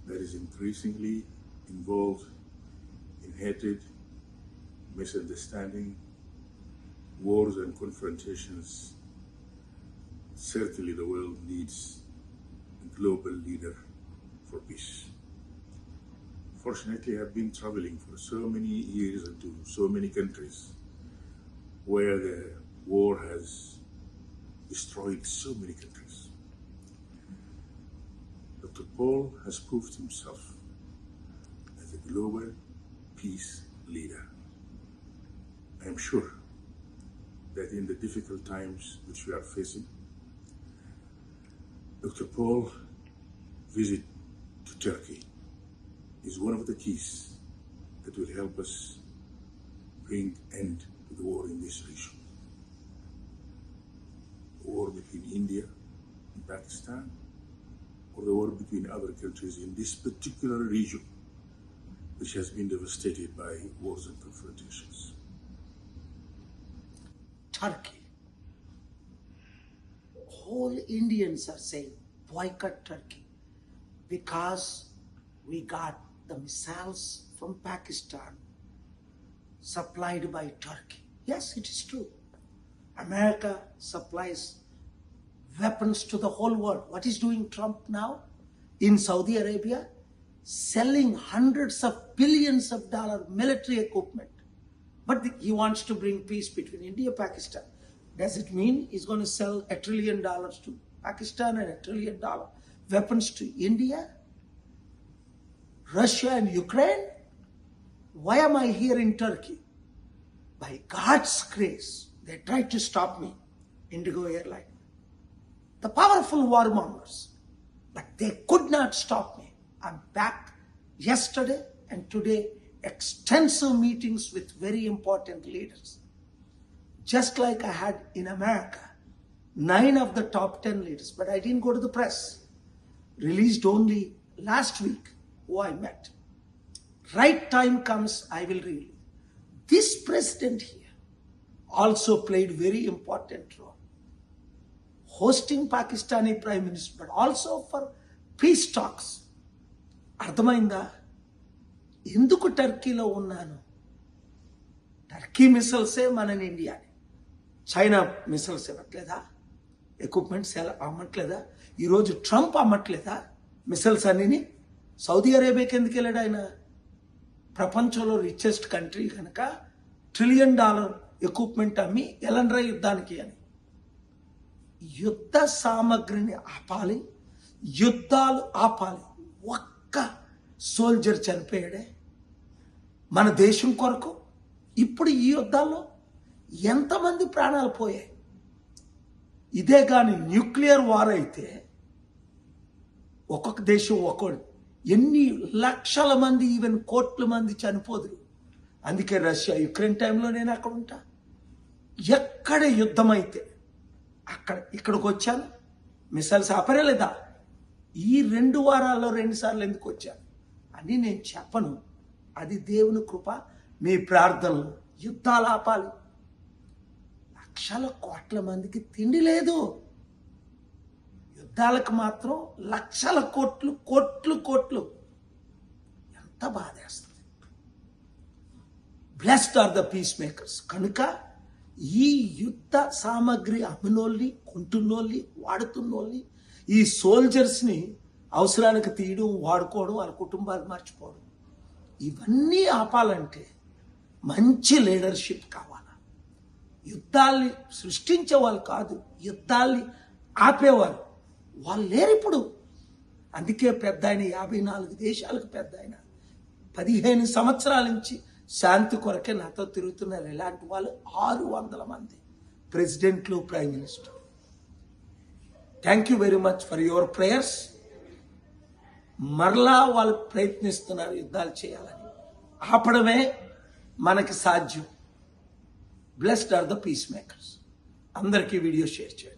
that is increasingly involved in hatred, misunderstanding, wars and confrontations. Certainly the world needs a global leader for peace. Fortunately, I've been traveling for so many years into so many countries where the war has destroyed so many countries. Dr. Paul has proved himself as a global peace leader. I am sure that in the difficult times which we are facing, Dr. Paul's visit to Turkey is one of the keys that will help us bring end to the war in this region. The war between India and Pakistan, or the war between other countries in this particular region, which has been devastated by wars and confrontations. Turkey. Whole Indians are saying boycott Turkey because we got the missiles from Pakistan supplied by Turkey. Yes, it is true. America supplies weapons to the whole world. What is doing Trump now in Saudi Arabia? Selling hundreds of billions of dollars military equipment. But he wants to bring peace between India and Pakistan. Does it mean he's going to sell $1 trillion to Pakistan and $1 trillion weapons to India, Russia and Ukraine? Why am I here in Turkey? By God's grace, they tried to stop me, Indigo Airline. The powerful warmongers, but they could not stop me. I'm back yesterday and today, extensive meetings with very important leaders. Just like I had in America, 9 of the top 10 leaders, but I didn't go to the press. Released only last week who I met. Right time comes, I will reveal. This president here also played very important role. Hosting Pakistani Prime Minister, but also for peace talks. అర్థమైందా? ఎందుకు టర్కీలో ఉన్నాను? Turkey మిసైల్సే మన ఇండియాని, China missiles ఇవ్వట్లేదా? Equipments అమ్మట్లేదా? ఈరోజు Trump అమ్మట్లేదా missiles అన్నిని? Saudi అరేబియాకి ఎందుకు వెళ్ళాడు ఆయన? ప్రపంచంలో రిచెస్ట్ కంట్రీ కనుక $1 ట్రిలియన్ ఎక్విప్మెంట్ అమ్మి ఎలండ్రా యుద్ధానికి అని. యుద్ధ సామగ్రిని ఆపాలి, యుద్ధాలు ఆపాలి. ఒక్క సోల్జర్ చనిపోయాడే మన దేశం కొరకు. ఇప్పుడు ఈ యుద్ధాల్లో ఎంతమంది ప్రాణాలు పోయాయి? ఇదే కానీ న్యూక్లియర్ వార్ అయితే ఒక్కొక్క దేశం ఒక్కొక్కడు ఎన్ని లక్షల మంది, ఈవెన్ కోట్ల మంది చనిపోదురు. అందుకే రష్యా యుక్రెయిన్ టైంలో నేను అక్కడ ఉంటా. ఎక్కడ యుద్ధం అయితే ఇక్కడికి వచ్చాను. మిసైల్స్ ఆపరేలేదా? ఈ 2 వారాల్లో 2 సార్లు ఎందుకు వచ్చాను అని నేను చెప్పను. అది దేవుని కృప, మీ ప్రార్థనలు. యుద్ధాలు ఆపాలి. లక్షల కోట్ల మందికి తిండి లేదు. యుద్ధాలకు మాత్రం లక్షల కోట్లు కోట్లు కోట్లు. ఎంత బాధేస్తుంది. Blessed are the peacemakers. కనుక ఈ యుద్ధ సామగ్రి అమ్మినోళ్ళని, కొంటున్నోళ్ళని, వాడుతున్నోళ్ళని, ఈ సోల్జర్స్ని అవసరానికి తీయడం, వాడుకోవడం, వాళ్ళ కుటుంబాలు మర్చిపోవడం, ఇవన్నీ ఆపాలంటే మంచి లీడర్షిప్ కావాలా. యుద్ధాల్ని సృష్టించే వాళ్ళు కాదు, యుద్ధాల్ని ఆపేవారు వాళ్ళు లేరు ఇప్పుడు. అందుకే పెద్ద ఆయన 54 దేశాలకు పెద్ద ఆయన 15 సంవత్సరాల నుంచి శాంతి కొరకే నాతో తిరుగుతున్నారు. ఇలాంటి వాళ్ళు 600 మంది ప్రెసిడెంట్లు, prime minister. Thank you very much for your prayers. మరలా వాళ్ళు ప్రయత్నిస్తున్నారు యుద్ధాలు చేయాలని. ఆపడమే మనకి సాధ్యం. Blessed are the peacemakers. అందరికీ వీడియో షేర్ చేయండి.